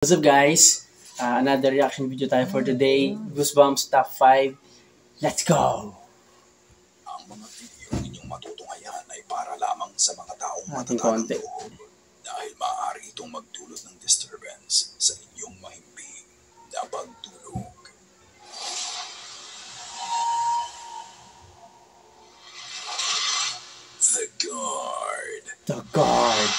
What's up guys? Another reaction video tayo for today. Goosebumps Top 5. Let's go! Ang mga video ninyong matutunghayan ay para lamang sa mga taong Ating matatag ang konti. loob dahil maaari itong magdulot ng disturbance sa inyong mahimbing na pagtulog. The Guard. The Guard.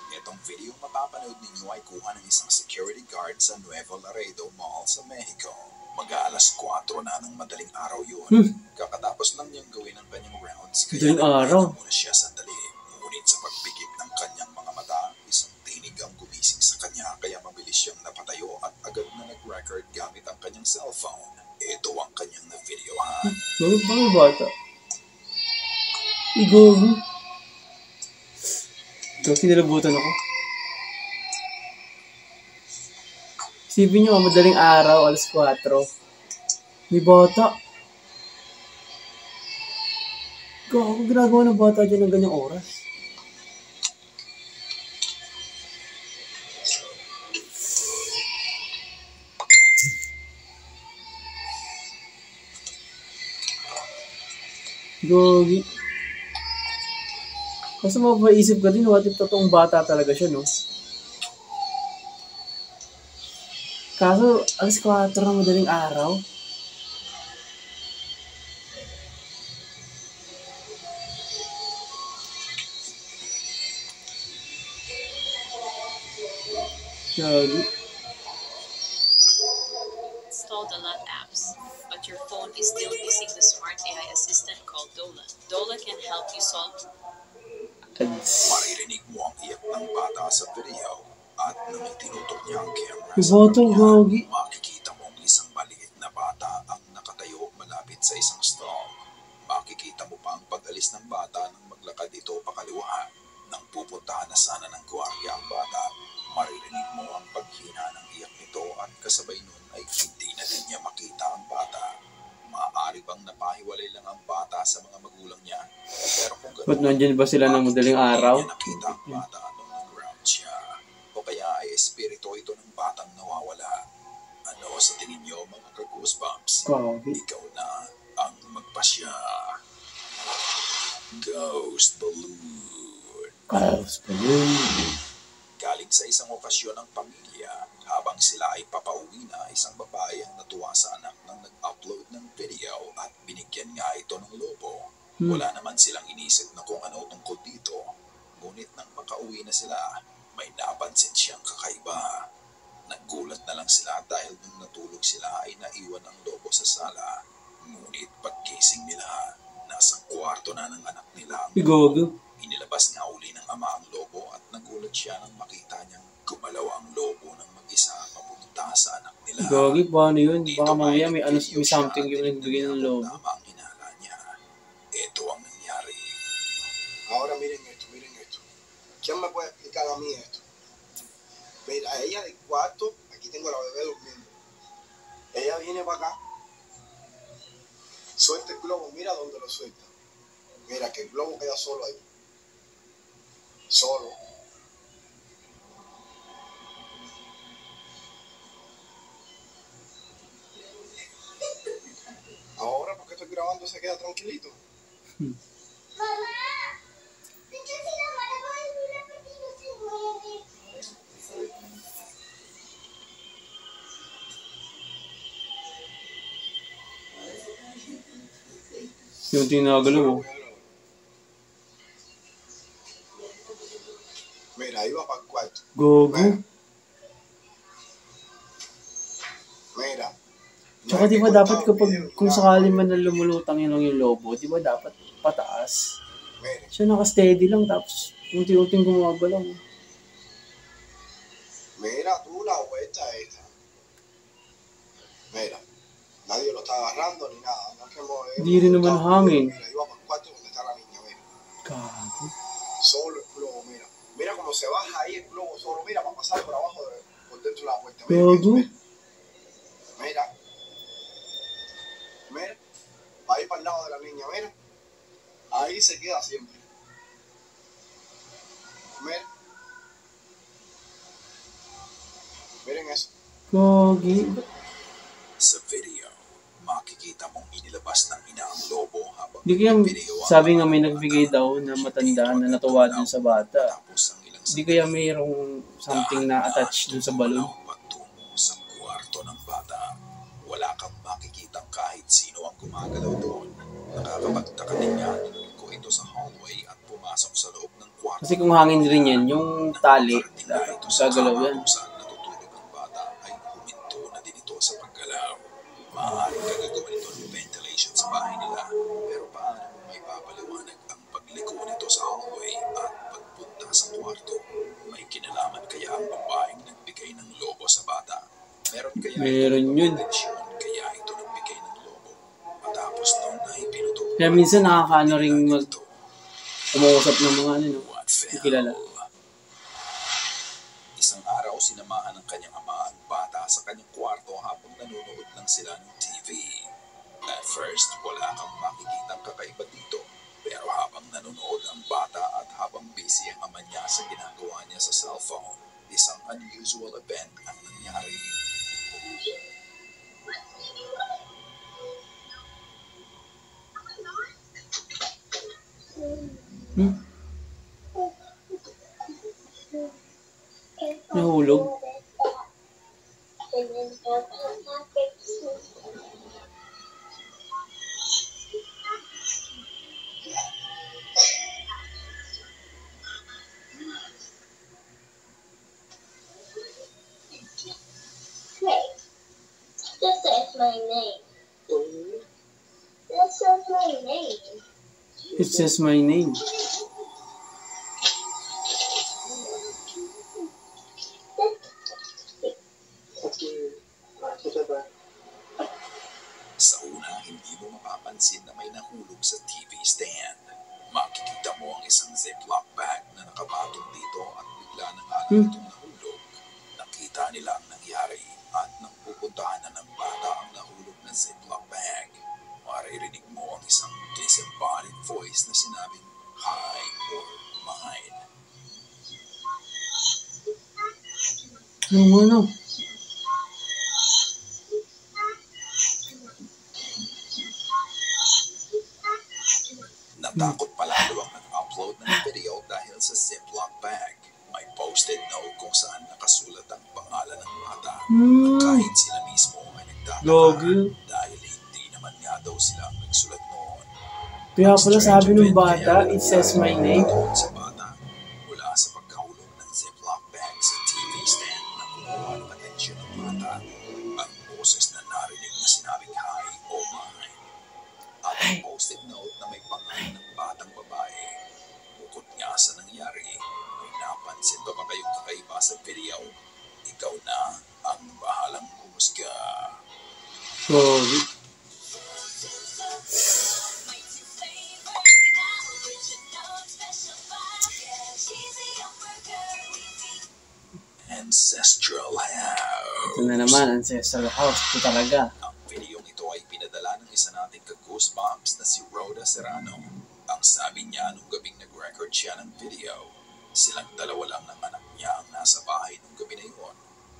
Itong video mapapanood ninyo ay kuha ng isang security guard sa Nuevo Laredo Mall sa Mexico. Mag-aalas 4 na ng madaling araw yun. Kakatapos lang niyang gawin ang kanyang rounds kaya nagpahinga muna siya sandali. Ngunit sa pagpikit ng kanyang mga mata, isang tinig ang gumising sa kanya kaya mabilis siyang napatayo at agad na nag-record gamit ang kanyang cellphone. Ito ang kanyang na-videohan. Bakit ba yung bata? Igogo. Ito, kinalabutan ako. Isipin nyo, madaling araw, alas 4. May bata. Gago, ginagawa ng bata dyan ng ganyang oras. Gogi. Kasi mapapaisip ka din, what if totoong bata talaga siya, no? Kaso, alas 4 ng madaling araw. Gagi. Install the lot apps, but your phone is still missing the smart AI assistant called Dola. Dola can help you solve. Maririnig mo ang iyak ng bata sa video at nang tinutok niya ang camera Yung sa bata, kanya, gagi. makikita mong isang maliit na bata ang nakatayo malapit sa isang stall. Makikita mo pa ang pag-alis ng bata nang maglakad ito pakaliwa. Nang pupuntahan na sana ng gwardiya ang bata, maririnig mo ang paghina ng iyak nito at kasabay nun ay hindi na din niya makita ang bata. Maaari bang napahiwalay lang ang bata sa mga magulang niya? Pero kung gano'n, Ba't nandyan ba sila ng madaling araw? hindi niya nakita ang bata nung nag-ground siya. O kaya ay espiritu ito ng batang nawawala. Ano sa tingin niyo mga ka-goosebumps? Gagi. Ikaw na ang magpasya. Ghost Balloon. Kaos pa yun. Galing sa isang okasyon ng pamilya, habang sila ay papauwi na, isang babae ang natuwa sa anak nang nag-upload ng video at binigyan nga ito ng lobo. Wala naman silang inisip na kung ano tungkol dito. Ngunit nang makauwi na sila, may napansin siyang kakaiba. Naggulat na lang sila dahil nung natulog sila ay naiwan ang lobo sa sala. Ngunit pagkising nila, nasa kwarto na ng anak nila ang Igogo. Inilabas nga uli ng ama ang lobo at nagulat siya nang makita niyang gumalaw ang lobo ng mag-isa papunta sa anak nila. Gagi, paano yun? Dito Baka nga mamaya may, nag-video may siya something at yung nagbigay ng tinignan lobo. niya kung tama ang hinala niya. Ito ang nangyari. Ahora miren esto, miren esto. ¿Quién me puede explicar a mí esto? Mira, ella del cuarto, aquí tengo a la bebé durmiendo. Ella viene para acá, suelta el globo, mira dónde lo suelta. Mira que el globo queda solo ahí. Solo. Ahora, porque estoy grabando, se queda tranquilito. Mamá, ¿por qué si la mano con el porque no se mueve? Yung tinagalaw. Mira, ahí va para el cuarto. Gogo. Mira. Tsaka di ba dapat kapag kung sakali man na lumulutang yun lang yung lobo, di ba dapat pataas? Mira. Siya naka-steady lang tapos unti-unting gumagalaw. Mira tú la vuelta esta. Mira, nadie lo está agarrando ni nada. No es que Hindi rin naman hangin. Mira, iba para el cuarto donde está la niña, mira. Gago. Solo el globo, mira. Mira cómo se baja ahí el globo solo, mira, para pasar por abajo, por dentro de la puerta. Gago. Mira. Mira. Va a ir para el lado de la niña, mira. Ahí se queda siempre. Mira. Miren eso. Gogi. Sa video, makikita mong inilabas ng ina ang lobo habang Di kaya nagbibideyo ang sabi nga may mga nagbigay bata. daw na matanda na natuwa dun sa bata. Tapos ang ilang Di kaya sandali, mayroong something na attached dun sa balon. patungo sa kwarto ng bata. Wala kang makikitang kahit sino ang gumagalaw doon. Nakakapagtaka din niya ko ito sa hallway at pumasok sa loob ng kwarto. Kasi kung hangin rin yan, yung tali, gagalaw yan. Kung saan natutulog ang bata ay huminto na din ito sa paggalaw. Maaaring gagagawa nito ng ventilation sa bahay nila. Pero paano mo may papaliwanag ang pagliko nito sa hallway at pagpunta sa kwarto? May kinalaman kaya ang babaeng nagbigay ng lobo sa bata? Meron yun. Kaya ito nagbigay ng lobo. Matapos doon ay pinuto. Kaya minsan nakakaano rin umuusap ng mga ano, no? Hindi kilala. Isang araw, sinamahan ng kanyang ama ang bata sa kanyang kwarto habang nanonood lang sila ng TV. At first, wala kang makikitang kakaiba dito. Pero habang nanonood ang bata at habang busy ang ama niya sa ginagawa niya sa cellphone, isang unusual event ang nangyari. Nahulog. Hey, this is my name. This is my name. It says my name. Sa una, hindi mo mapapansin na may nahulog sa TV stand. Makikita mo ang isang Ziploc bag na nakabatong dito at bigla nang alam itong nahulog. Nakita nila ang nangyari at nang pupuntahan na ng bata ang nahulog na Ziploc bag, maririnig mo ang isang disembodied voice na sinabing, "Hi" or "Mine." Yung ano? Natakot pa lalo ang nag-upload ng video dahil sa Ziploc bag. May posted note kung saan nakasulat ang pangalan ng bata. At kahit sila mismo ay nagtataka Gogi. dahil hindi naman nga daw sila ang nagsulat noon. Kaya pala sabi ng bata, it says my name. Doon sa bata, mula sa pagkahulog ng Ziploc bag sa TV stand na kumuha ng atensyon ng bata, ang boses na narinig na sinabing hi o mine. At ang posted note na may pangalan ng batang babae. Bukod nga sa nangyari, may napansin pa ba kayong kakaiba sa video? Ikaw na ang bahalang humusga. Gogi. Ancestral House. Ito na naman, ancestral house. Ito talaga. Ang videong ito ay pinadala ng isa nating ka-goosebumps na si Rhoda Serrano. Ang sabi niya nung gabing nag-record siya ng video, silang dalawa lang ng anak niya ang nasa bahay nung gabi na yun.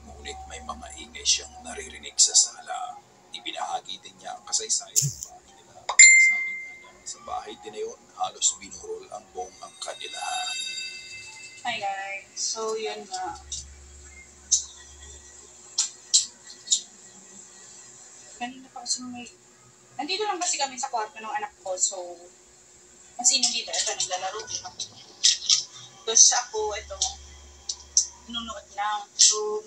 Ngunit may mga ingay siyang naririnig sa sala. Ibinahagi din niya ang kasaysayan ng bahay nila. Sabi nga niya, sa bahay din na yun, halos binurol ang buong ang kanila. Hi guys, so yun nga. Kanina pa kasi may... Nandito lang kasi kami sa kwarto ng anak ko, so... Kasi nandito, ito, naglalaro. Tapos ako, ito, nunood lang. So,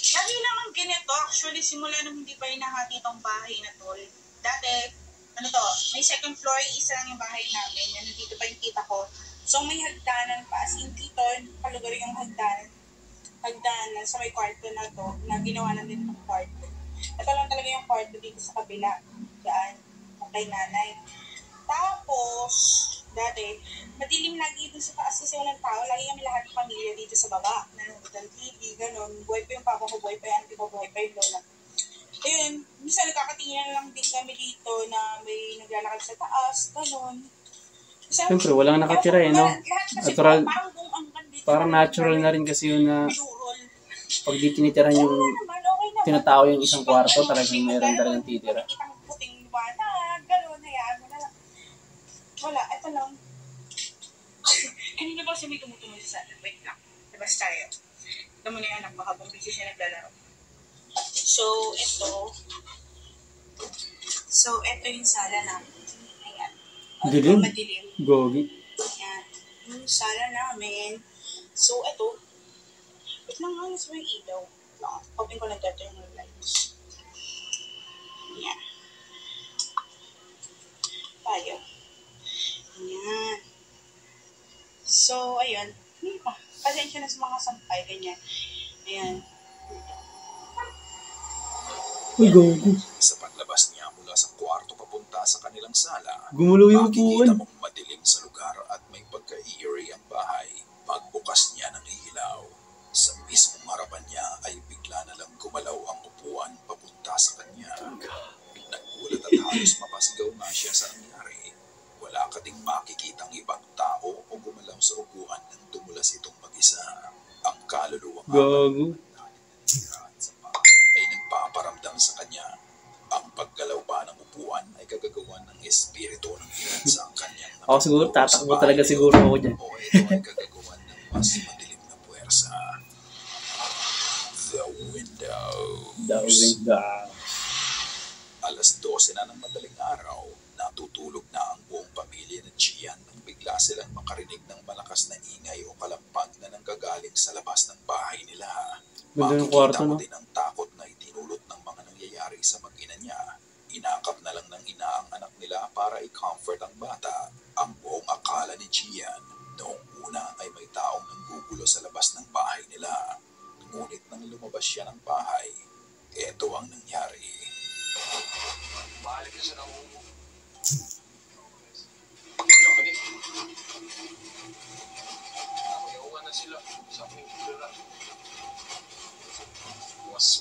dati naman ganito, actually, simula nung hindi pa hinahati itong bahay na to. Dati, ano to, may second floor, isa lang yung bahay namin. Nandito pa yung tita ko. So, may hagdanan pa. As in, dito, palugar yung hagdanan sa may kwarto na to, na ginawa na din ng kwarto. Ito lang talaga yung kwarto dito sa kabila. Diyan, kay nanay. Tapos, dati, madilim lagi dito sa taas kasi walang tao. Lagi kami lahat ng pamilya dito sa baba. Nanonood ng TV, gano'n. Buhay pa yung papa ko, buhay pa yung auntie ko, buhay pa yung lola. Ayun, minsan nagkakatingin lang din kami dito na may naglalakad sa taas, gano'n. Siyempre, walang nakatira eh, no? Natural, Parang buong angkan dito. parang natural na rin kasi yun na pag di tinitiran yung naman, okay naman. tinatao yung isang kwarto, talagang meron talagang titira. Makikita ng puting liwanag, gano'n, hayaan mo na lang. Wala, eto lang. Kanina ba kasi may tumutunog sa sana? Wait lang. Labas tayo. Ito muna yung anak mo habang busy siya naglalaro. So, ito yung sala namin. Ayan. Dilim? Madilim. Gogi. Ayan. Yung sala namin. So, ito. Wait lang nga, nasa may ilaw. Open ko lang dito yung lights. Ayan. Tayo. Ayan. So, ayun. Pasensya na sa mga sampay, ganyan. Ayan. Uy, gogo. Sa paglabas niya mula sa kwarto papunta sa kanilang sala, Gumulo yung makikita upuan. mong madilim sa lugar at may pagka-eerie ang bahay. Pagbukas niya ng ilaw, sa mismong harapan niya ay bigla na lang gumalaw ang upuan papunta sa kanya. Nagulat at halos mapasigaw na siya sa nangyari. Wala ka ding makikitang ibang tao o gumalaw sa upuan nang dumulas itong mag-isa. Ang kaluluwa Gago. sa bahay ay nagpaparamdam sa kanya. Ang paggalaw ba ng upuan ay kagagawan ng espiritu ng ilan sa kanyang Ako siguro, tatakbo talaga siguro ako dyan. o ito ay kagagawan ng mas madilim na puwersa. The Window. Dawing da. Alas 12 na ng madaling araw, natutulog na ang buong pamilya ng Gian nang bigla silang makarinig ng malakas na ingay o kalampag na nanggagaling sa labas ng bahay nila. Ganda ng Makikita kwarto, mo no? din ang takot na itinulot ng mga nangyayari sa mag-ina niya. Inakap na lang ng ina ang anak nila para i-comfort ang bata. Ang buong akala ni Gian noong una ay may taong nanggugulo sa labas ng bahay nila. Ngunit nang lumabas siya ng bahay, eto ang nangyari. Balik na siya ng umo. Ano naman eh? Ayaw na sila sa aking kulera.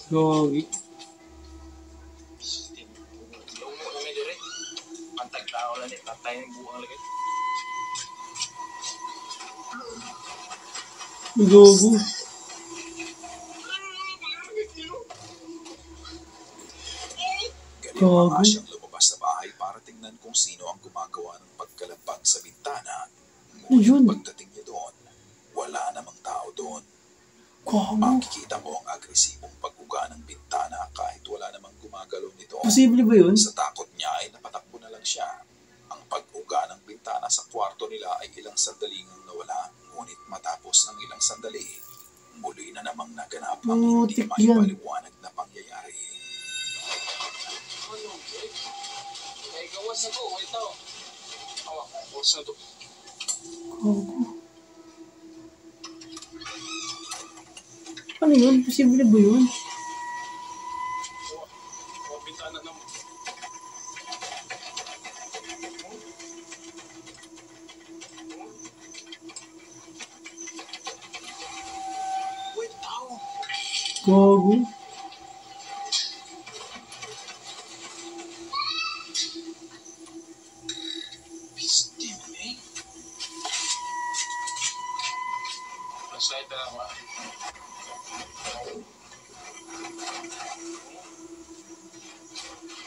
Gogi. Yung mo kami dire. Pantag tao lang eh. Tatay ng buwang lagi. Gogo. Ganyan siyang lumabas sa bahay para tingnan kung sino ang gumagawa ng pagkalabag sa bintana. Yun. Ngunit pagdating niya doon, wala namang tao doon. Gogo. Makikita mo ang agresibong pag-uga ng bintana kahit wala namang gumagalaw nito. Posible ba yun? Sa takot niya ay napatakbo na lang siya. Ang pag-uga ng bintana sa kwarto nila ay ilang sandali ngang nawala. Ngunit matapos ng ilang sandali, muli na namang naganap ang hindi Putik yan. maipaliwanag na pangyayari. Ano? Ay, gawas ako. Wait ako. Awa, gawas na to. Gogo. Ano yun? Posible ba yun? Awa, bintana naman. Wait ako. Gogo.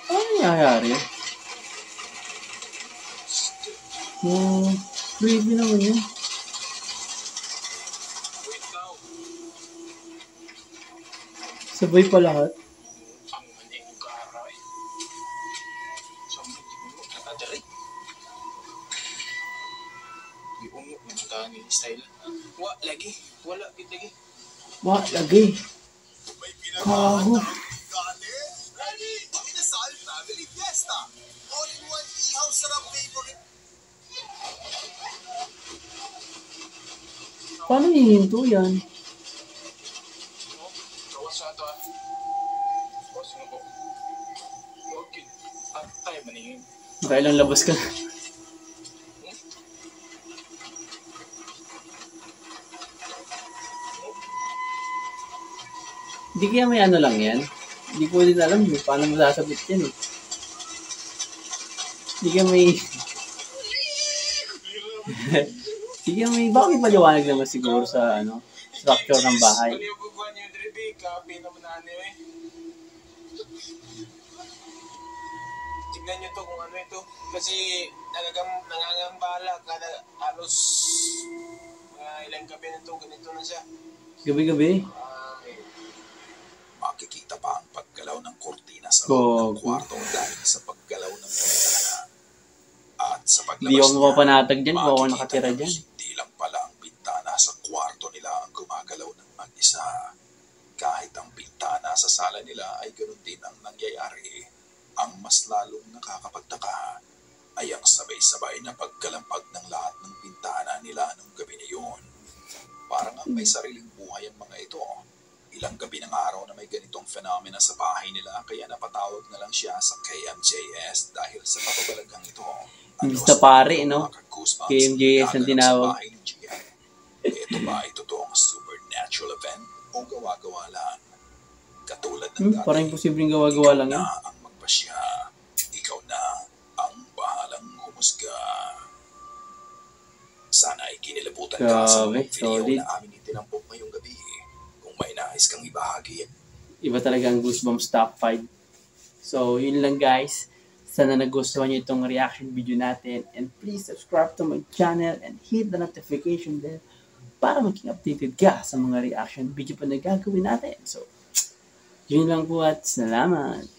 Ano nangyayari? Creepy naman yun. Sabay pa lahat. Ang maning karay. Sambil di mo nakadari. Di mo nakatahan ni style. Wa lagi. Wala lagi. Wah, lagay. Gago. Ready? Inasal Family Fiesta. All-in-one ihaw sarap favorite. Paano hihinto yan? Gawas na ito ah. Gawas mo ko. Okay. At tayo maningin. Nakailang labas ka. Hindi kaya may ano lang yan? Hindi ko din alam eh. Paano masasabit yan eh. Hindi kaya may... Hindi kaya may... Baka may paliwanag naman siguro sa ano structure ng bahay. Ano yung bubuan niyo, Drebi? Grabe naman na ano eh. Tignan nyo to kung ano ito. Kasi nangangambala kada halos ilang gabi na to, ganito na siya. Gabi-gabi. Makikita pa ang paggalaw ng kortina sa loob ng kwarto dahil sa paggalaw ng bintana. At sa paglabas Hindi ako mapapanatag dyan kung ako nakatira dyan. Hindi lang pala ang bintana sa kwarto nila ang gumagalaw ng mag-isa. Kahit ang bintana sa sala nila ay ganoon din ang nangyayari. Ang mas lalong nakakapagtaka ay ang sabay-sabay na pagkalampag ng lahat ng bintana nila nung gabi na yun. Parang ang may sariling buhay ang mga ito. Ilang gabi ng araw na may ganitong phenomena sa bahay nila kaya napatawag na lang siya sa KMJS dahil sa papabalagang ito. Imbis na pare, no? KMJS ang tinawag. Ito ba ay totoong supernatural event o gawa-gawa lang? Katulad ng dati, parang imposibleng gawa-gawa lang yan. ikaw na ang magpasya. Ikaw na ang bahalang humusga. Sana ay kinilabutan ka sa mga video solid. na aming itinampok ngayong gabi. Kung may nais kang ibahagi, Iba talaga ang Goosebumps Top 5. So, yun lang guys. Sana nagustuhan nyo itong reaction video natin. And please subscribe to my channel and hit the notification bell para maging updated ka sa mga reaction video pa na gagawin natin. So, yun lang po at salamat.